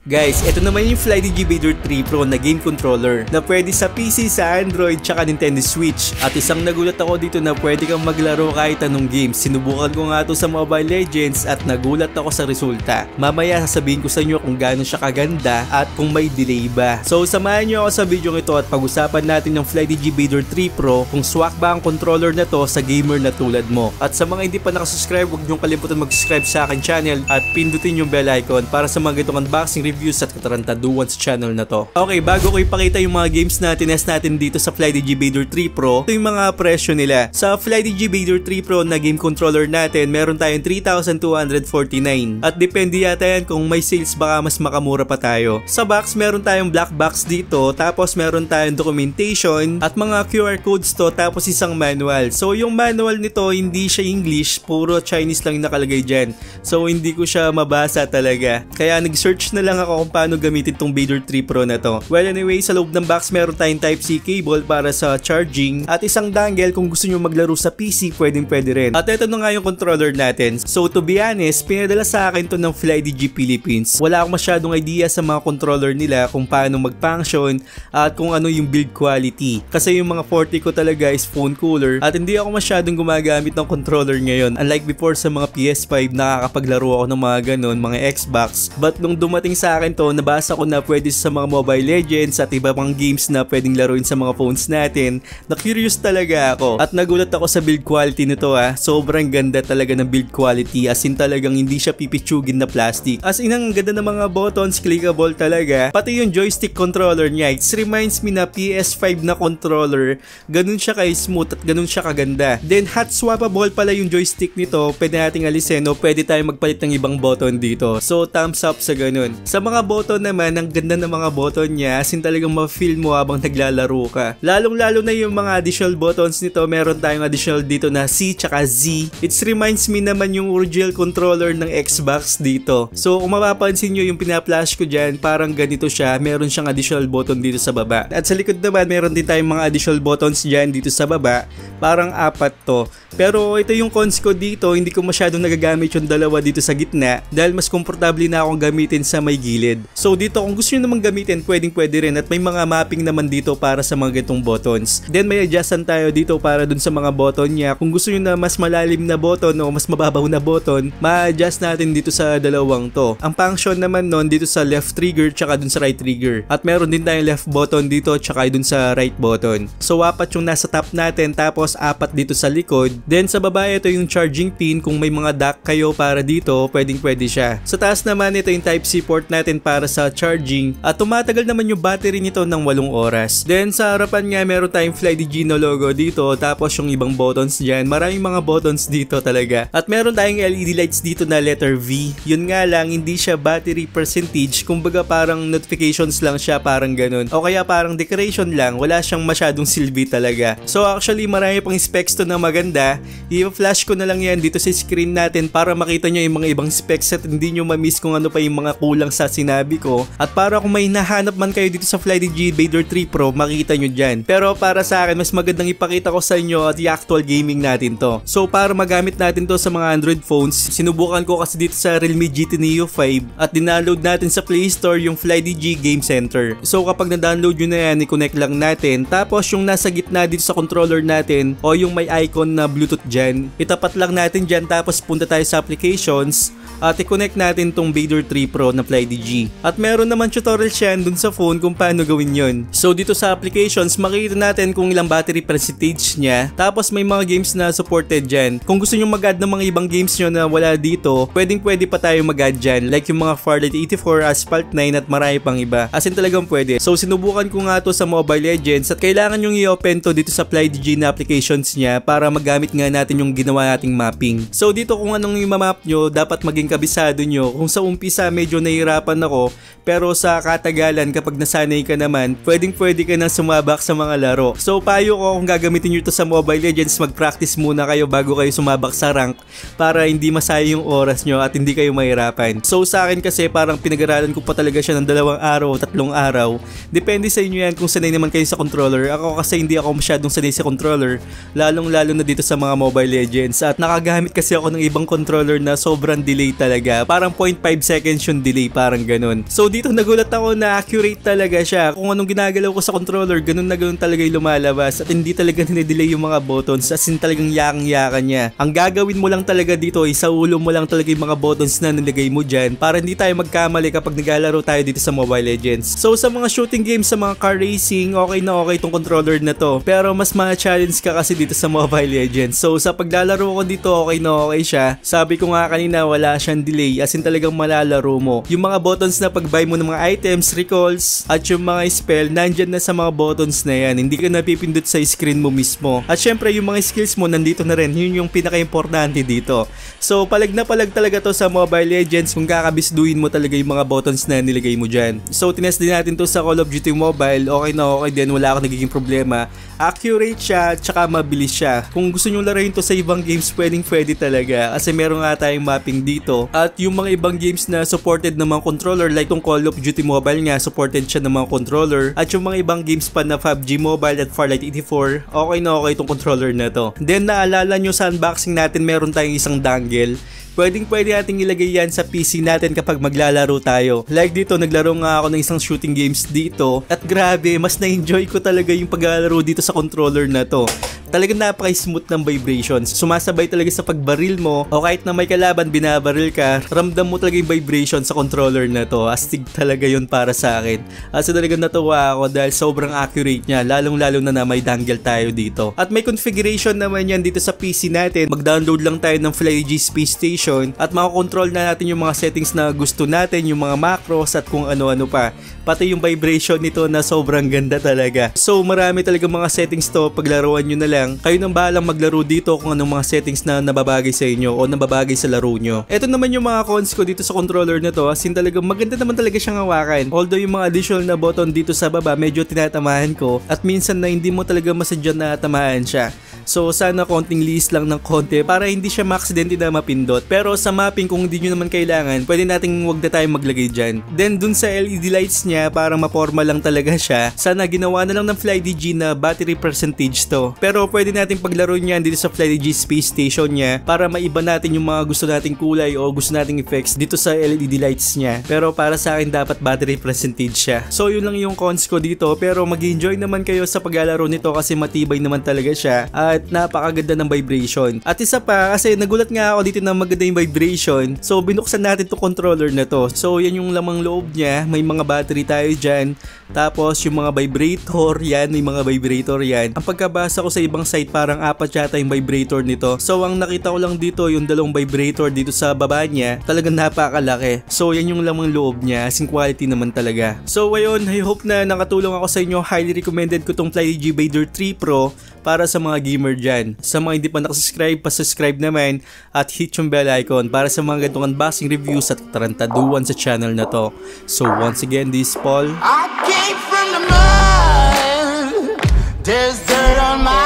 Guys, ito naman yung FlyDigi Vader 3 Pro na game controller na pwede sa PC, sa Android, tsaka Nintendo Switch. At isang nagulat ako dito na pwede kang maglaro kahit anong game. Sinubukan ko nga ito sa Mobile Legends at nagulat ako sa resulta. Mamaya sasabihin ko sa inyo kung gaano siya kaganda at kung may delay ba. So samahan nyo ako sa video ito at pag-usapan natin yung FlyDigi Vader 3 Pro kung swak ba ang controller na to sa gamer na tulad mo. At sa mga hindi pa nakasubscribe, huwag nyo kalimutan mag-subscribe sa akin channel at pindutin yung bell icon para sa mga ganitong unboxing reviews at katarantaduan sa channel na to. Okay, bago ko ipakita yung mga games na tinest natin dito sa FlyDigi Vader 3 Pro, ito yung mga presyo nila. Sa FlyDigi Vader 3 Pro na game controller natin, meron tayong 3,249 at depende yata yan kung may sales, baka mas makamura pa tayo. Sa box, meron tayong black box dito, tapos meron tayong documentation at mga QR codes to, tapos isang manual. So yung manual nito hindi siya English, puro Chinese lang yung nakalagay dyan. So hindi ko siya mabasa talaga. Kaya nag-search na lang ako kung paano gamitin tong Vader 3 Pro na to. Well, anyway, sa loob ng box meron tayong Type-C cable para sa charging at isang dongle kung gusto nyo maglaro sa PC, pwede rin. At ito na nga yung controller natin. So to be honest, pinadala sa akin to ng FlyDigi Philippines. Wala akong masyadong idea sa mga controller nila kung paano mag-function at kung ano yung build quality. Kasi yung mga forte ko talaga is phone cooler at hindi ako masyadong gumagamit ng controller ngayon. Unlike before sa mga PS5, nakakapaglaro ako ng mga ganon, mga Xbox. But nung dumating sa akin to, nabasa ko na pwede sa mga Mobile Legends at iba pang games na pwedeng laruin sa mga phones natin. Na-curious talaga ako at nagulat ako sa build quality nito Sobrang ganda talaga ng build quality, as in talagang hindi siya pipitsugin na plastic. As in ang ganda ng mga buttons, clickable talaga. Pati yung joystick controller niya, it reminds me na PS5 na controller. Ganun siya ka-smooth at ganun siya kaganda. Then hot swappable pala yung joystick nito. Pwede nating alisin o pwede tayo magpalit ng ibang button dito. So thumbs up sa ganun. Sa mga button naman, ang ganda ng mga button niya, as in talagang ma-feel mo habang naglalaro ka. Lalong-lalo na yung mga additional buttons nito, meron tayong additional dito na C tsaka Z. It reminds me naman yung original controller ng Xbox dito. So kung mapapansin nyo yung pina-flash ko dyan, parang ganito siya. Meron siyang additional button dito sa baba. At sa likod naman, meron din tayong mga additional buttons dyan dito sa baba. Parang apat to. Pero ito yung cons ko dito, hindi ko masyadong nagagamit yung dalawa dito sa gitna dahil mas komportable na akong gamitin sa may gilid. So dito kung gusto nyo namang gamitin, pwede rin at may mga mapping naman dito para sa mga ganitong buttons. Then may adjustan tayo dito para dun sa mga button niya. Kung gusto nyo na mas malalim na button o mas mababaw na button, ma-adjust natin dito sa dalawang to. Ang function naman nun dito sa left trigger tsaka dun sa right trigger. At meron din tayong left button dito tsaka dun sa right button. So apat yung nasa top natin, tapos apat dito sa likod. Then sa baba, ito yung charging pin. Kung may mga dock kayo para dito, pwede siya. Sa taas naman, ito yung Type-C port natin para sa charging at tumatagal naman yung battery nito ng 8 oras. Then sa harapan nga, meron tayong FlyDigi no logo dito, tapos yung ibang buttons dyan. Maraming mga buttons dito talaga. At meron tayong LED lights dito na letter V. Yun nga lang, hindi siya battery percentage, kumbaga parang notifications lang siya, parang ganun. O kaya parang decoration lang, wala siyang masyadong silbi talaga. So actually, marami pang specs to na maganda. I-flash ko na lang yan dito sa screen natin para makita nyo yung mga ibang specs at hindi nyo ma-miss kung ano pa yung mga kulang sa sinabi ko. At para kung may nahanap man kayo dito sa FlyDigi Vader 3 Pro, makita nyo dyan. Pero para sa akin, mas magandang ipakita ko sa inyo at i-actual gaming natin to. So para magamit natin to sa mga Android phones, sinubukan ko kasi dito sa Realme GT Neo 5 at dinaload natin sa Play Store yung FlyDigi Game Center. So kapag na-download nyo na yan, i-connect lang natin. Tapos yung nasa gitna dito sa controller natin o yung may icon na Bluetooth dyan, itapat lang natin dyan, tapos punta tayo sa applications at i-connect natin tong Vader 3 Pro na FlyDigi. At meron naman tutorial siya dun sa phone kung paano gawin yon. So dito sa applications, makikita natin kung ilang battery percentage niya, tapos may mga games na supported dyan. Kung gusto nyo mag-add ng mga ibang games nyo na wala dito, pwede pa tayo mag-add dyan, like yung mga Far Cry 84, Asphalt 9 at marami pang iba. As in talagang pwede. So sinubukan ko nga to sa Mobile Legends at kailangan yung i-open to dito sa FlyDigi na applications niya para magamit nga natin yung ginawa nating mapping. So dito kung anong i-map nyo, dapat maging kabisado nyo. Kung sa umpisa medyo nahihirapan ako, pero sa katagalan kapag nasanay ka naman, pwede ka nang sumabak sa mga laro. So payo ko, kung gagamitin nyo ito sa Mobile Legends, mag-practice muna kayo bago kayo sumabak sa rank para hindi masayang yung oras nyo at hindi kayo mahirapan. So sa akin kasi parang pinag-aralan ko pa talaga siya ng 2 araw o 3 araw. Depende sa inyo yan kung sanay naman kayo sa controller. Ako kasi hindi ako masyadong sanay sa controller, lalong-lalo na dito sa mga Mobile Legends, at nakagamit kasi ako ng ibang controller na sobrang delay talaga. Parang 0.5 seconds yung delay, parang parang ganun. So dito nagulat ako na accurate talaga siya. Kung anong ginagalaw ko sa controller, ganun na ganun talaga yung lumalabas at hindi talaga nidelay yung mga buttons, as in talagang yakang-yakan niya. Ang gagawin mo lang talaga dito ay sa ulo mo lang talaga yung mga buttons na nilagay mo dyan para hindi tayo magkamali kapag naglalaro tayo dito sa Mobile Legends. So sa mga shooting games, sa mga car racing, okay na okay tong controller na to. Pero mas ma-challenge ka kasi dito sa Mobile Legends. So sa paglalaro ko dito, okay na okay siya. Sabi ko nga kanina, wala siyang delay, as in talagang malalaro mo. Yung mga buttons na pag-buy mo ng mga items, recalls, at yung mga spell, nandyan na sa mga buttons na yan. Hindi ka napipindot sa screen mo mismo. At syempre yung mga skills mo nandito na rin. Yun yung pinaka-importante dito. So palag na palag talaga to sa Mobile Legends kung kakabisduin mo talaga yung mga buttons na nilagay mo dyan. So tinest din natin to sa Call of Duty Mobile. Okay na okay din, wala akong nagiging problema. Accurate siya, tsaka mabilis siya. Kung gusto nyo laruin to sa ibang games, pwede talaga. Kasi meron nga tayong mapping dito. At yung mga ibang games na supported ng mga controller, like tong Call of Duty Mobile nga, supported siya ng mga controller. At yung mga ibang games pa na PUBG Mobile at Farlight 84, okay na okay tong controller na to. Then naalala nyo sa unboxing natin, meron tayong isang dongle. Pwede nating ilagay yan sa PC natin kapag maglalaro tayo. Like dito, naglaro nga ako ng isang shooting games dito. At grabe, mas na-enjoy ko talaga yung paglalaro dito sa controller na to. Talagang napaka-smooth ng vibrations. Sumasabay talaga sa pagbaril mo o kahit na may kalaban binabaril ka, ramdam mo talaga yung vibration sa controller na to. Astig talaga yun para sa akin. At talagang natuwa ako dahil sobrang accurate niya, lalong-lalo na may dangle tayo dito. At may configuration naman yan dito sa PC natin. Mag-download lang tayo ng FlyG Space Station at makakontrol na natin yung mga settings na gusto natin, yung mga macros at kung ano-ano pa. Pati yung vibration nito na sobrang ganda talaga. So marami talaga mga settings to, paglaruan nyo na lang. Kayo nang bahalang maglaro dito kung anong mga settings na nababagay sa inyo o nababagay sa laro nyo. Ito naman yung mga cons ko dito sa controller na to, as in talaga maganda naman talaga siyang hawakan. Although yung mga additional na button dito sa baba medyo tinatamahan ko at minsan na hindi mo talaga masadya na tamahan siya. So sana konting liis lang ng konti para hindi siya ma-aksidente na mapindot. Pero sa mapping kung hindi nyo naman kailangan, pwede nating wag na tayo maglagay dyan. Then dun sa LED lights niya, parang maporma lang talaga siya. Sana ginawa na lang ng FlyDG na battery percentage to. Pero pwede natin paglaro niyan dito sa FlyDG Space Station niya para maiba natin yung mga gusto nating kulay o gusto nating effects dito sa LED lights niya. Pero para sa akin dapat battery percentage siya. So yun lang yung cons ko dito, pero mag-enjoy naman kayo sa paglalaro nito kasi matibay naman talaga siya at napakaganda ng vibration. At isa pa, kasi nagulat nga ako dito na maganda yung vibration, so binuksan natin to controller na to. So yan yung lamang loob niya, may mga battery tayo dyan, tapos yung mga vibrator yan, may mga vibrator yan. Ang pagkabasa ko sa ibang site, parang 4 yata yung vibrator nito. So ang nakita ko lang dito, yung 2 vibrator dito sa baba niya, talagang napakalaki. So yan yung lamang loob niya, as in quality naman talaga. So ayun, I hope na nakatulong ako sa inyo. Highly recommended ko tong FlyDG Vader 3 Pro para sa mga gamer dyan. Sa mga hindi pa nakasubscribe, pa-subscribe naman at hit yung bell icon para sa mga ganitong unboxing reviews at tarantaduan sa channel na to. So once again, this is Paul. I came from the mud. There's dirt on my